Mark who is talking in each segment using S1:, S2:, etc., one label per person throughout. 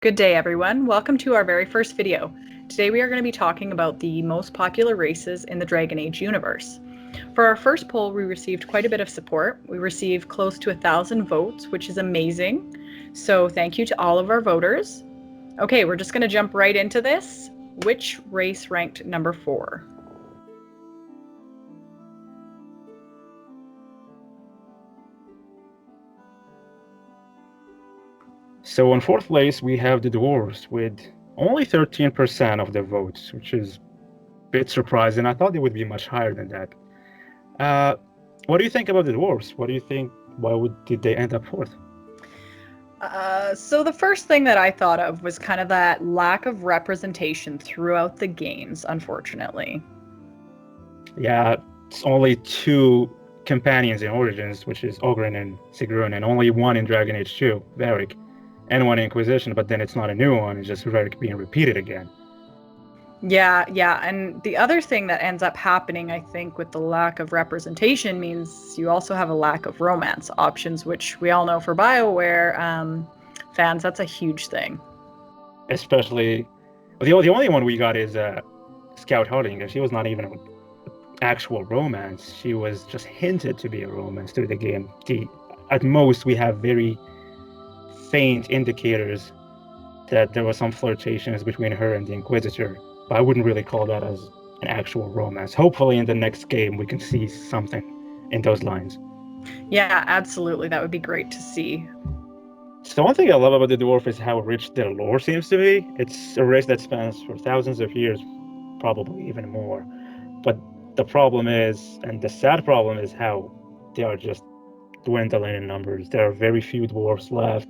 S1: Good day, everyone. Welcome to our very first video. Today we are going to be talking about the most popular races in the Dragon Age universe. For our first poll, we received quite a bit of support. We received close to 1,000 votes, which is amazing. So thank you to all of our voters. Okay, we're just going to jump right into this. Which race ranked number 4?
S2: So in fourth place, we have the Dwarves with only 13% of the votes, which is a bit surprising. I thought it would be much higher than that. What do you think about the Dwarves? What do you think? Did they end up fourth?
S1: So the first thing that I thought of was kind of that lack of representation throughout the games, unfortunately.
S2: Yeah, it's only 2 companions in Origins, which is Ogryn and Sigrun, and only one in Dragon Age 2, Varric, and one in InQUIZition, but then it's not a new one, it's just Varric being repeated again.
S1: Yeah, and the other thing that ends up happening, I think, with the lack of representation means you also have a lack of romance options, which we all know for BioWare fans, that's a huge thing.
S2: Especially, the only one we got is Scout Harding, and she was not even an actual romance. She was just hinted to be a romance through the game. At most, we have very faint indicators that there was some flirtations between her and the Inquisitor, but I wouldn't really call that as an actual romance. Hopefully in the next game we can see something in those lines.
S1: Yeah, absolutely. That would be great to see.
S2: So one thing I love about the Dwarf is how rich their lore seems to be. It's a race that spans for thousands of years, probably even more. But the problem is, and the sad problem is, how they are just dwindling in numbers. There are very few dwarves left,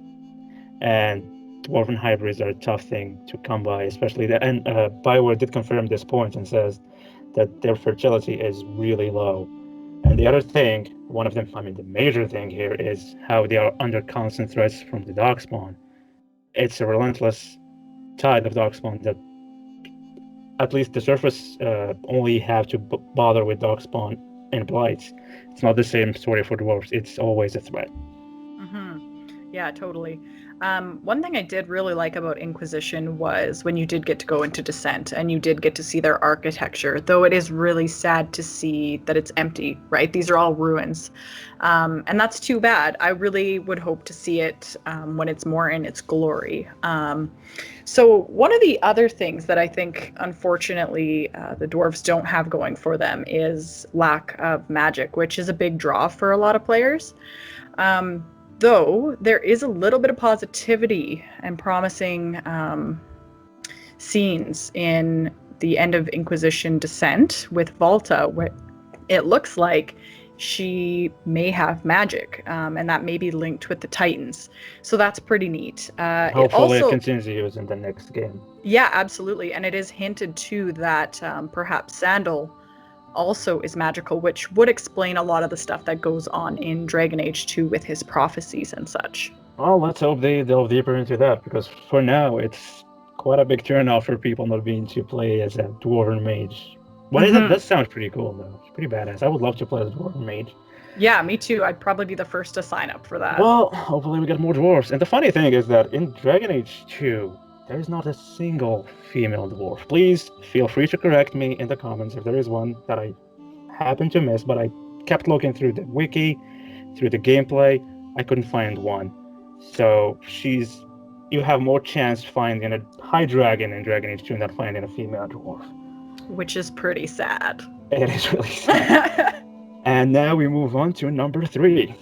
S2: and dwarven hybrids are a tough thing to come by, especially that. And BioWare did confirm this point and says that their fertility is really low. And the other thing, one of them, I mean, the major thing here is how they are under constant threats from the darkspawn. It's a relentless tide of darkspawn that, at least the surface, only have to bother with darkspawn and blights. It's not the same story for dwarves. It's always a threat.
S1: Yeah, totally. One thing I did really like about InQUIZition was when you did get to go into Descent and you did get to see their architecture, though it is really sad to see that it's empty, right? These are all ruins. And that's too bad. I really would hope to see it when it's more in its glory. So one of the other things that I think, unfortunately, the dwarves don't have going for them is lack of magic, which is a big draw for a lot of players. Though there is a little bit of positivity and promising scenes in the end of InQUIZition Descent with Volta, where it looks like she may have magic, and that may be linked with the Titans. So that's pretty neat.
S2: Hopefully it continues in the next game.
S1: Yeah, absolutely. And it is hinted too that perhaps Sandal also is magical, which would explain a lot of the stuff that goes on in Dragon Age 2 with his prophecies and such.
S2: Well, let's hope they delve deeper into that, because for now it's quite a big turnoff for people not being to play as a dwarven mage. That sounds pretty cool, though. It's pretty badass. I would love to play as a dwarven mage.
S1: Yeah, me too. I'd probably be the first to sign up for that.
S2: Well, hopefully we get more dwarves. And the funny thing is that in Dragon Age 2, there is not a single female dwarf. Please feel free to correct me in the comments if there is one that I happened to miss, but I kept looking through the wiki, through the gameplay. I couldn't find one. So you have more chance finding a high dragon in Dragon Age 2 than finding a female dwarf.
S1: Which is pretty sad.
S2: It is really sad. And now we move on to number 3.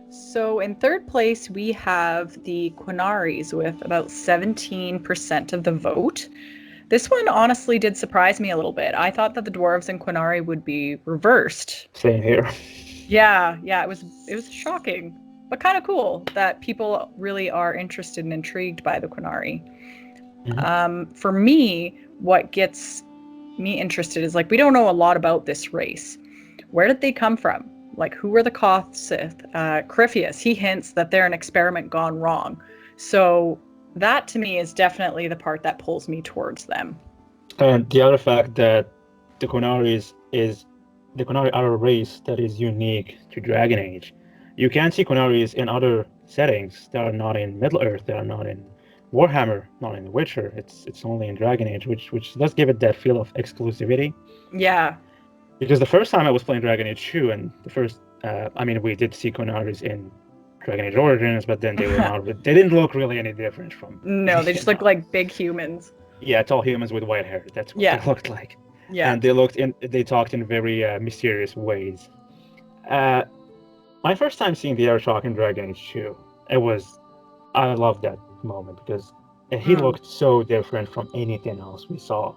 S1: So in third place, we have the Quinaris with about 17% of the vote. This one honestly did surprise me a little bit. I thought that the dwarves and Quinari would be reversed.
S2: Same here.
S1: Yeah, it was shocking, but kind of cool that people really are interested and intrigued by the Quinari. Mm-hmm. For me, what gets me interested is, like, we don't know a lot about this race. Where did they come from? Like, who were the Koth Sith? Crifius, he hints that they're an experiment gone wrong. So that, to me, is definitely the part that pulls me towards them.
S2: And the other fact that the Quinaris is the Quinari are a race that is unique to Dragon Age. You can see Quinaris in other settings that are not in Middle-earth, that are not in Warhammer, not in The Witcher. It's only in Dragon Age, which does give it that feel of exclusivity.
S1: Yeah.
S2: Because the first time I was playing Dragon Age 2, and the first, I mean, we did see Quinaris in Dragon Age Origins, but then they were not. They didn't look really any different from.
S1: No, they just look like big humans.
S2: Yeah, tall humans with white hair. That's what
S1: Yeah.
S2: they looked like.
S1: Yeah.
S2: And they talked in very mysterious ways. My first time seeing the Airtalk in Dragon Age 2, I loved that moment because he looked so different from anything else we saw.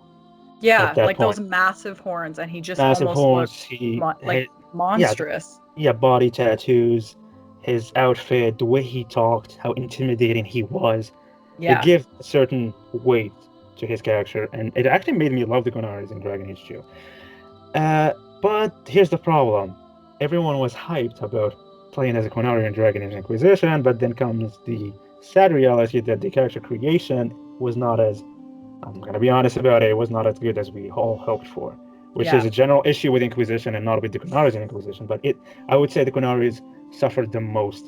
S1: Yeah,
S2: at that
S1: like
S2: point.
S1: those massive horns, and he just
S2: Massive
S1: almost
S2: horns,
S1: looked like monstrous.
S2: Yeah, body tattoos, his outfit, the way he talked, how intimidating he was.
S1: Yeah.
S2: It gives a certain weight to his character, and it actually made me love the Quinaris in Dragon Age 2. But here's the problem. Everyone was hyped about playing as a Quinari in Dragon Age InQUIZition, but then comes the sad reality that the character creation was not as, I'm going to be honest about it, was not as good as we all hoped for, which is a general issue with InQUIZition and not with the Quinaris in InQUIZition, but I would say the Quinaris suffered the most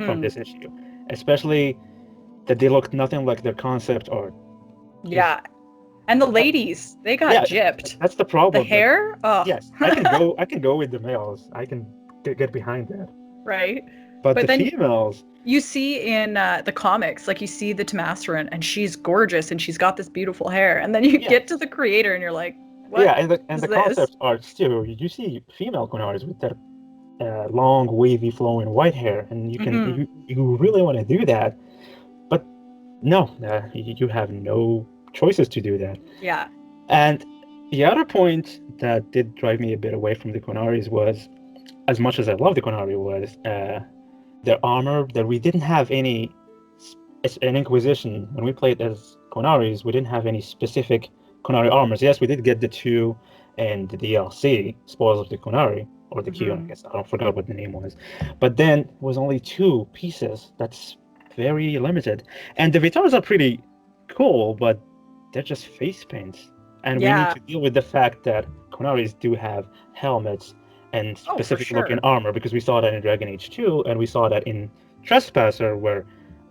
S2: from this issue, especially that they looked nothing like their concept art.
S1: Yeah. And the ladies, they got gypped.
S2: That's the problem.
S1: The hair? Oh.
S2: Yes, I can go with the males. I can get behind that.
S1: Right.
S2: But the females...
S1: You see in the comics, like you see the Tamasaran, and she's gorgeous, and she's got this beautiful hair. And then you get to the creator, and you're like, what?
S2: Yeah, and the concept arts too. You see female Quinaris with that long, wavy, flowing white hair, and you can you really want to do that, but no, you have no choices to do that.
S1: Yeah.
S2: And the other point that did drive me a bit away from the Quinaris was, as much as I love the Quinari, was their armor. That we didn't have any. In InQUIZition, when we played as Quinaris, we didn't have any specific Quinari armors. Yes, we did get the 2 and the DLC, Spoils of the Quinari, or the Q, I guess. I forgot what the name was. But then it was only 2 pieces. That's very limited. And the Vitars are pretty cool, but they're just face paints. And we need to deal with the fact that Quinaris do have helmets and specific looking armor, because we saw that in Dragon Age 2, and we saw that in Trespasser, where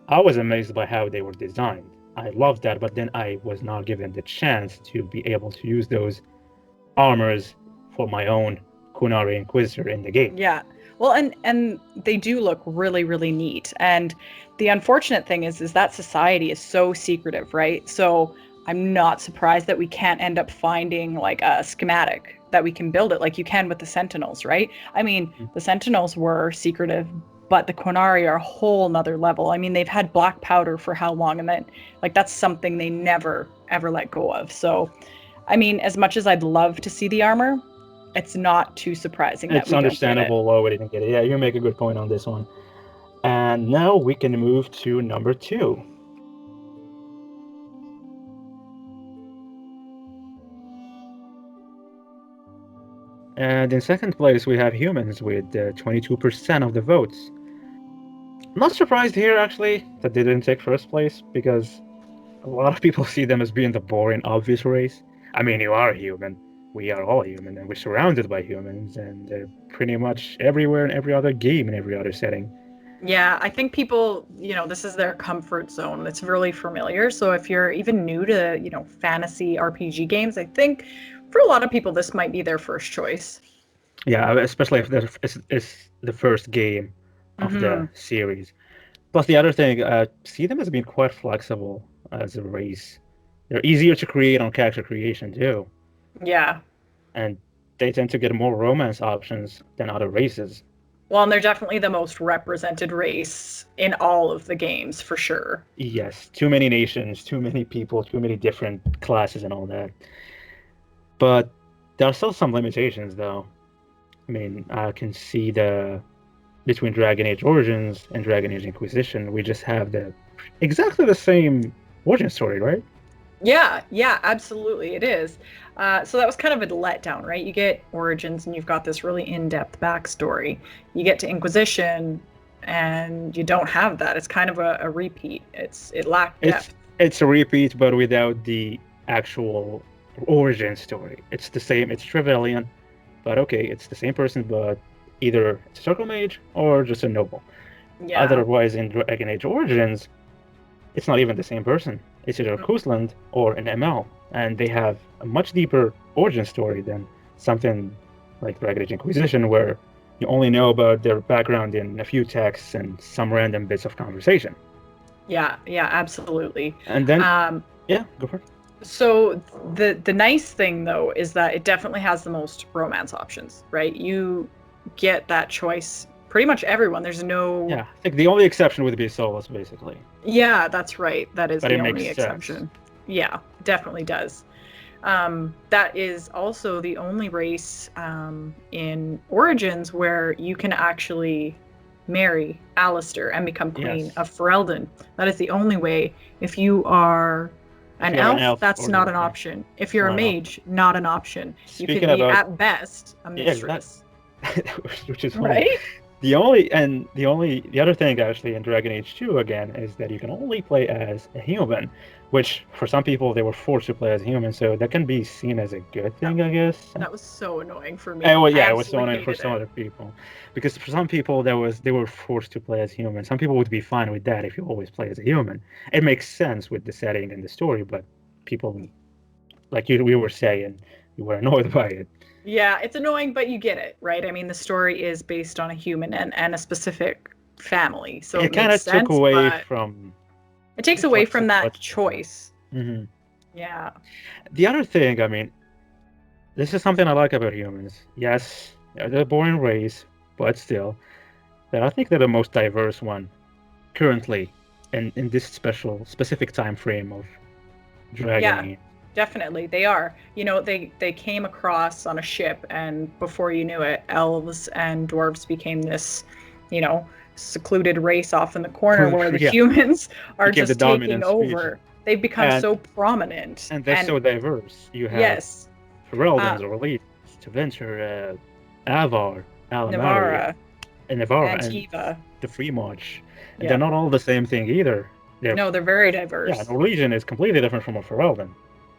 S2: I was amazed by how they were designed. I loved that, but then I was not given the chance to be able to use those armors for my own Quinari Inquisitor in the game.
S1: Yeah. Well, and they do look really, really neat. And the unfortunate thing is that society is so secretive, right? So I'm not surprised that we can't end up finding like a schematic that we can build it like you can with the Sentinels, right? I mean, the Sentinels were secretive, but the Quinari are a whole nother level. I mean, they've had black powder for how long? And then, like, that's something they never, ever let go of. So, I mean, as much as I'd love to see the armor, it's not too surprising that we don't get it.
S2: It's understandable why we didn't get it. Yeah, you make a good point on this one. And now we can move to number 2. And in second place, we have humans with 22% of the votes. I'm not surprised here, actually, that they didn't take first place, because a lot of people see them as being the boring, obvious race. I mean, you are a human. We are all human, and we're surrounded by humans, and they're pretty much everywhere in every other game, in every other setting.
S1: Yeah, I think people, this is their comfort zone. It's really familiar. So if you're even new to, fantasy RPG games, I think for a lot of people, this might be their first choice.
S2: Yeah, especially if it's the first game of the series. Plus, the other thing, see them as being quite flexible as a race. They're easier to create on character creation, too.
S1: Yeah.
S2: And they tend to get more romance options than other races.
S1: Well, and they're definitely the most represented race in all of the games, for sure.
S2: Yes, too many nations, too many people, too many different classes and all that. But there are still some limitations, though. I mean, I can see between Dragon Age Origins and Dragon Age InQUIZition, we just have exactly the same origin story, right?
S1: Yeah, absolutely, it is. So that was kind of a letdown, right? You get Origins and you've got this really in-depth backstory. You get to InQUIZition and you don't have that. It's kind of a repeat. It lacked depth.
S2: It's a repeat, but without the actual origin story. It's the same. It's Trevelyan. but okay, it's the same person, but either it's a circle mage or just a noble.
S1: Yeah.
S2: Otherwise, in Dragon Age Origins, it's not even the same person. It's either Kusland or an ML, and they have a much deeper origin story than something like Dragon Age Inquisition, where you only know about their background in a few texts and some random bits of conversation.
S1: Yeah, absolutely.
S2: And then, yeah, go for it.
S1: So the nice thing though is that it definitely has the most romance options, right? You get that choice pretty much everyone. There's no.
S2: Yeah, I think the only exception would be Solus, basically.
S1: Yeah, that's right. That is
S2: But
S1: the
S2: it
S1: only
S2: makes
S1: exception.
S2: sense.
S1: Yeah, definitely does. That is also the only race in Origins where you can actually marry Alistair and become queen of Ferelden. That is the only way. If you are an elf, that's not an option. If you're a mage, not an option. You could be at best a mistress.
S2: Which is funny. Right? The other thing actually in Dragon Age 2 again is that you can only play as a human, which for some people they were forced to play as a human, so that can be seen as a good thing, I guess.
S1: That was so annoying for me.
S2: It was so annoying for some other people, because for some people they were forced to play as human. Some people would be fine with that if you always play as a human. It makes sense with the setting and the story, but people, like we were saying, you were annoyed by it.
S1: Yeah, it's annoying, but you get it, right? I mean, the story is based on a human and a specific family, so it kind of
S2: took away from.
S1: It takes away from that choice.
S2: Mm-hmm.
S1: Yeah.
S2: The other thing, I mean, this is something I like about humans. Yes, they're a boring race, but still, I think they're the most diverse one currently in this specific time frame of Dragon Age.
S1: Definitely, they are. You know, they came across on a ship, and before you knew it, elves and dwarves became this, secluded race off in the corner where the humans are just taking over. They've become so prominent.
S2: And they're so diverse. You have Fereldans, Orleans, Tevinter, Avar, Alamari, Navarra, and the Free March. And they're not all the same thing either.
S1: No, they're very diverse.
S2: Yeah, Norwegian is completely different from a Ferelden.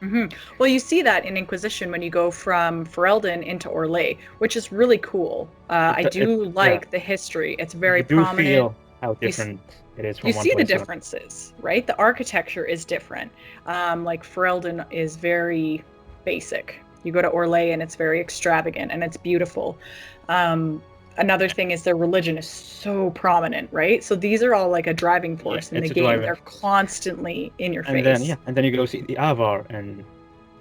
S1: Mm-hmm. Well, you see that in InQUIZition when you go from Ferelden into Orlais, which is really cool. I do like the history. It's very prominent.
S2: You do feel how different it is from one place.
S1: You see the differences, right? The architecture is different. Like Ferelden is very basic. You go to Orlais and it's very extravagant and it's beautiful. Another thing is their religion is so prominent, right? So these are all like a driving force in the game. They're constantly in your face.
S2: And then you go see the Avar, and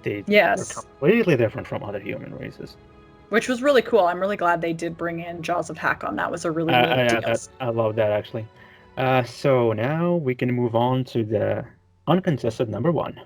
S2: they are completely different from other human races.
S1: Which was really cool. I'm really glad they did bring in Jaws of Hakon. That was a really neat deal.
S2: I love that, actually. So now we can move on to the uncontested number 1.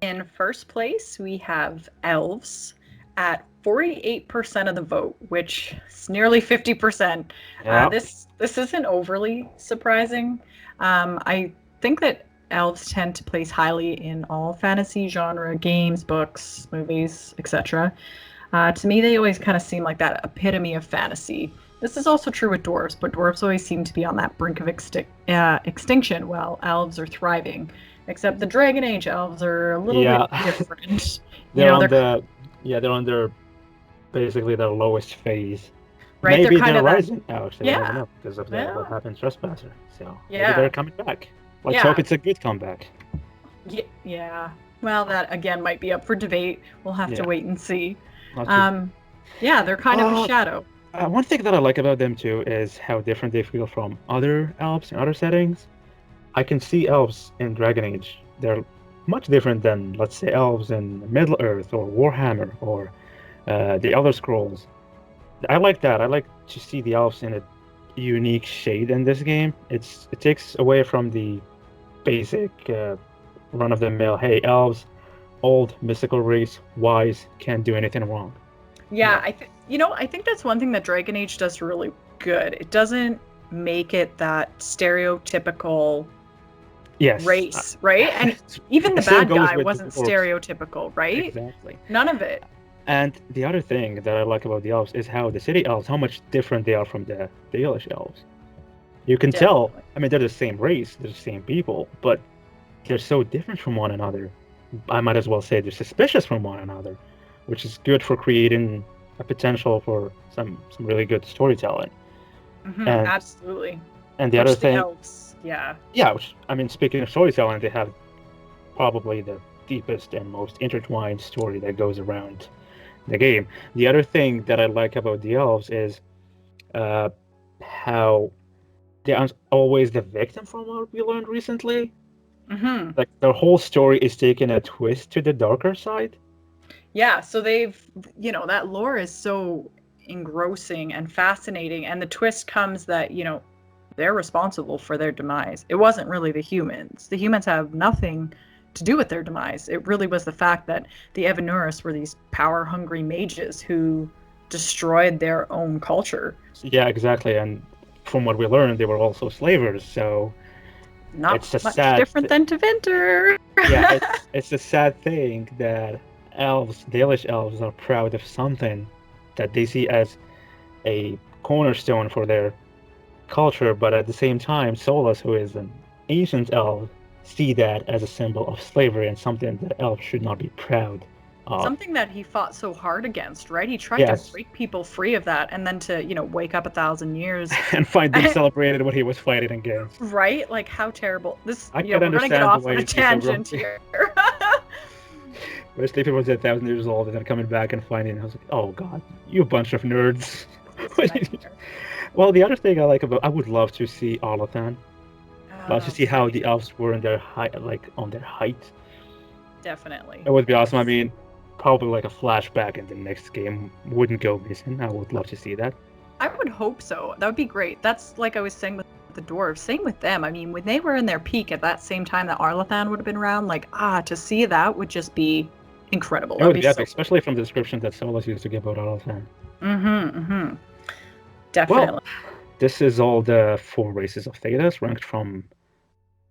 S1: In first place, we have Elves at 48% of the vote, which is nearly 50%.
S2: Yeah.
S1: This isn't overly surprising. I think that Elves tend to place highly in all fantasy genre games, books, movies, etc. To me, they always kind of seem like that epitome of fantasy. This is also true with dwarves, but dwarves always seem to be on that brink of extinction, while elves are thriving. Except the Dragon Age elves are a little bit different.
S2: They're on their basically their lowest phase.
S1: Right,
S2: maybe they're rising now, actually.
S1: Yeah.
S2: I don't know, because of what happened to Trespasser. So maybe they're coming back. Let's hope it's a good comeback.
S1: Yeah. Well, that again might be up for debate. We'll have to wait and see. They're kind of a shadow.
S2: One thing that I like about them too is how different they feel from other elves in other settings. I can see elves in Dragon Age. They're much different than, let's say, elves in Middle-earth or Warhammer or the Elder Scrolls. I like that. I like to see the elves in a unique shade in this game. It takes away from the basic run-of-the-mill, hey, elves, old, mystical race, wise, can't do anything wrong.
S1: Yeah. I think that's one thing that Dragon Age does really good. It doesn't make it that stereotypical race, right? And even the bad guy wasn't stereotypical, right?
S2: Exactly.
S1: None of it.
S2: And the other thing that I like about the elves is how the city elves, how much different they are from the Dalish elves. You can tell,
S1: Definitely.
S2: I mean, they're the same race, they're the same people, but they're so different from one another. I might as well say they're suspicious from one another, which is good for creating a potential for some really good storytelling. And
S1: Absolutely.
S2: and the other
S1: Which the
S2: thing,
S1: elves, yeah.
S2: yeah, which, I mean, speaking of storytelling, they have probably the deepest and most intertwined story that goes around the game. The other thing that I like about the elves is uh, how they aren't always the victim from what we learned recently.
S1: hmm
S2: Like their whole story is taking a twist to the darker side.
S1: Yeah, so that lore is so engrossing and fascinating, and the twist comes that, they're responsible for their demise. It wasn't really the humans. The humans have nothing to do with their demise. It really was the fact that the Evanuris were these power-hungry mages who destroyed their own culture.
S2: Yeah, exactly. And from what we learned, they were also slavers. So
S1: Not
S2: it's a
S1: much
S2: sad,
S1: different than Tevinter.
S2: yeah, it's a sad thing that elves, Dalish elves, are proud of something that they see as a cornerstone for their culture, but at the same time, Solus, who is an ancient elf, see that as a symbol of slavery and something that elves should not be proud of.
S1: Something that he fought so hard against, right? He tried to
S2: Yes,
S1: break people free of that, and then to, wake up 1,000 years.
S2: and find them celebrated what he was fighting against.
S1: Right? Like, how terrible. This,
S2: I can
S1: we're gonna get
S2: understand the
S1: off
S2: way
S1: on a
S2: he'd be so
S1: tangent
S2: grumpy.
S1: here.
S2: Especially if it was 1,000 years old and then coming back and finding, I was like, oh god, you bunch of nerds.
S1: It's a nightmare.
S2: Well, the other thing I like about, I would love to see Arlathan. Love to
S1: Oh,
S2: see how
S1: right.
S2: the elves were in their height, like on their height.
S1: Definitely.
S2: It would be awesome. I
S1: Yes.
S2: mean, probably like a flashback in the next game wouldn't go missing. I would love to see that.
S1: I would hope so. That would be great. That's like I was saying with the dwarves. Same with them. I mean, when they were in their peak at that same time that Arlathan would have been around, like, to see that would just be incredible.
S2: It
S1: That would
S2: would
S1: be
S2: be
S1: so
S2: epic, especially from the description that Solus used to give about Arlathan. Well,
S1: Definitely.
S2: this is all the 4 races of Thedas ranked from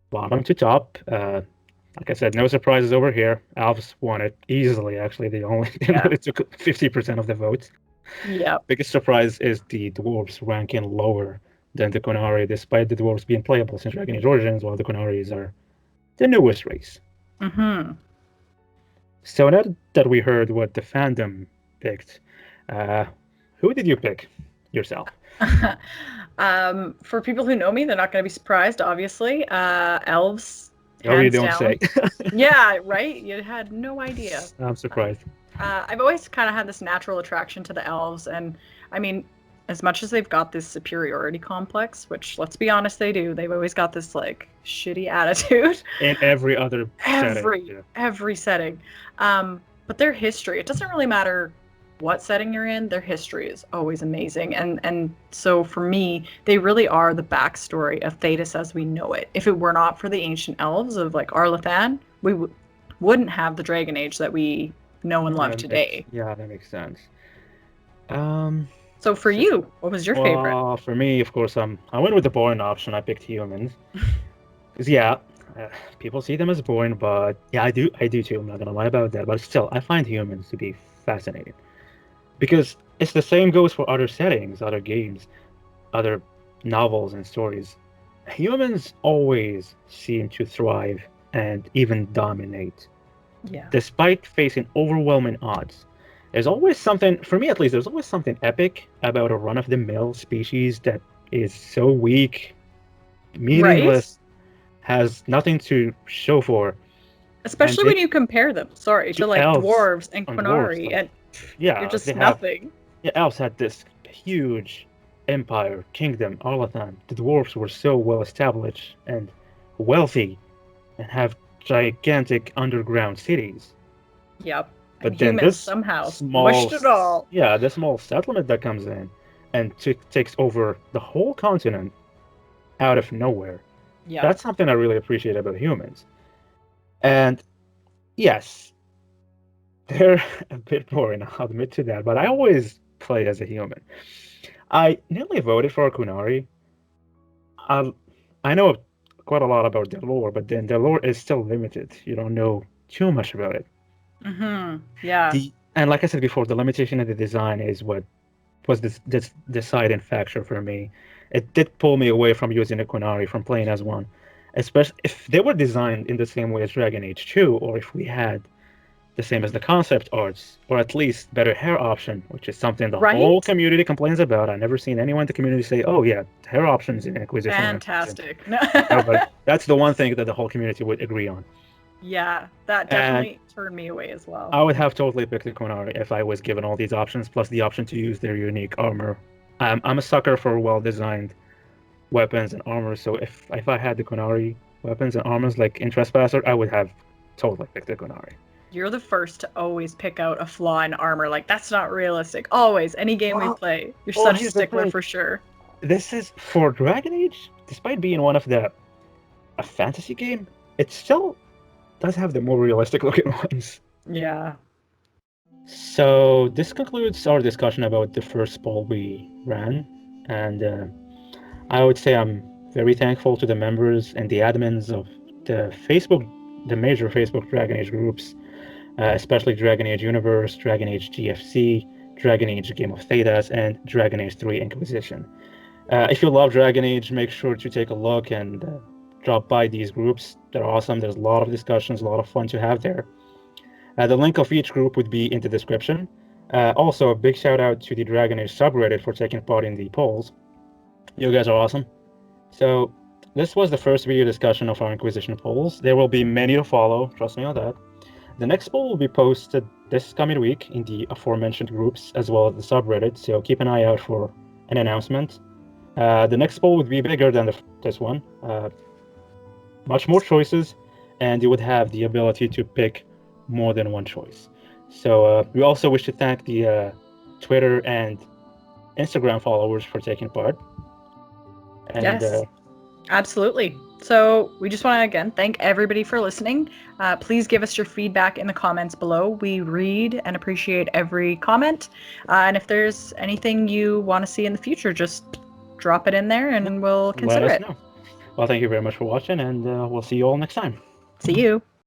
S2: bottom to top. Like I said, no surprises over here. Elves won it easily, actually. They only
S1: Yeah.
S2: really took 50% of the votes.
S1: Yep.
S2: Biggest surprise is the dwarves ranking lower than the Quinari, despite the dwarves being playable since Dragon Age Origins, while the Quinaris are the newest race. So now that we heard what the fandom picked, who did you pick yourself?
S1: For people who know me, they're not going to be surprised, obviously. Elves,
S2: No, you
S1: hands
S2: don't
S1: down.
S2: say.
S1: Yeah, right? You had no idea.
S2: I'm surprised.
S1: I've always kind of had this natural attraction to the elves, and I mean, as much as they've got this superiority complex, which let's be honest, they do. They've always got this like shitty attitude.
S2: In every other setting. Yeah.
S1: Every setting. But their history, it doesn't really matter what setting you're in, their history is always amazing. And so for me, they really are the backstory of Thedas as we know it. If it were not for the ancient elves of like Arlathan, we wouldn't have the Dragon Age that we know and love today.
S2: Yeah, that makes sense.
S1: So for you, what was your favorite?
S2: Well, for me, of course, I went with the boring option. I picked humans. Because people see them as boring, but yeah, I do too. I'm not gonna lie about that. But still, I find humans to be fascinating because it's the same goes for other settings, other games, other novels and stories. Humans always seem to thrive and even dominate,
S1: Yeah.
S2: despite facing overwhelming odds. There's always something, for me at least, there's always something epic about a run-of-the-mill species that is so weak, meaningless, has nothing to show for.
S1: Especially when you compare them, to like
S2: elves
S1: dwarves and
S2: and
S1: Quinari,
S2: dwarves,
S1: and
S2: yeah,
S1: you're just nothing.
S2: elves had this huge empire, kingdom, Arlathan. The dwarves were so well established and wealthy and have gigantic underground cities.
S1: Yep.
S2: But
S1: And
S2: then
S1: humans
S2: this
S1: somehow
S2: small,
S1: squished it all.
S2: yeah, this small settlement that comes in and takes over the whole continent out of nowhere.
S1: Yeah.
S2: That's something I really appreciate about humans. And yes, they're a bit boring, I'll admit to that, but I always play as a human. I nearly voted for Quinari. I know quite a lot about their lore, but then their lore is still limited. You don't know too much about it.
S1: Yeah.
S2: And like I said before, the limitation of the design is what was this deciding factor for me. it did pull me away from using a Quinari, from playing as one. Especially if they were designed in the same way as Dragon Age 2, or if we had the same as the concept arts, or at least better hair option, which is something the whole
S1: Right?
S2: community complains about. I've never seen anyone in the community say, "Oh yeah, hair options in InQUIZition are amazing."
S1: Fantastic.
S2: No, but that's the one thing that the whole community would agree on.
S1: Yeah, that
S2: And
S1: definitely turned me away as well.
S2: I would have totally picked the Quinari if I was given all these options, plus the option to use their unique armor. I'm a sucker for well-designed weapons and armor, so if I had the Quinari weapons and armors like in Trespasser, I would have totally picked the Quinari.
S1: You're the first to always pick out a flaw in armor. Like, that's not realistic. Always, any game we play, you're such a
S2: Here's the
S1: stickler
S2: thing.
S1: for sure.
S2: This is for Dragon Age, despite being one of a fantasy game, it still does have the more realistic looking ones.
S1: Yeah.
S2: So this concludes our discussion about the first poll we ran, and I would say I'm very thankful to the members and the admins of the major Facebook Dragon Age groups, especially Dragon Age Universe, Dragon Age GFC, Dragon Age Game of Thedas, and Dragon Age 3 InQUIZition. If you love Dragon Age, make sure to take a look and drop by these groups. They're awesome. There's a lot of discussions, a lot of fun to have there. The link of each group would be in the description. Also, a big shout out to the Dragon Age subreddit for taking part in the polls. You guys are awesome. So this was the first video discussion of our InQUIZition polls. There will be many to follow, trust me on that. The next poll will be posted this coming week in the aforementioned groups as well as the subreddit, so keep an eye out for an announcement. The next poll would be bigger than this one. Much more choices, and you would have the ability to pick more than one choice. So we also wish to thank the Twitter and Instagram followers for taking part. And,
S1: yes, absolutely. So we just want to again thank everybody for listening. Please give us your feedback in the comments below. We read and appreciate every comment. And if there's anything you want to see in the future, just drop it in there and we'll consider
S2: let us
S1: it.
S2: know. Well, thank you very much for watching, and we'll see you all next time.
S1: See you.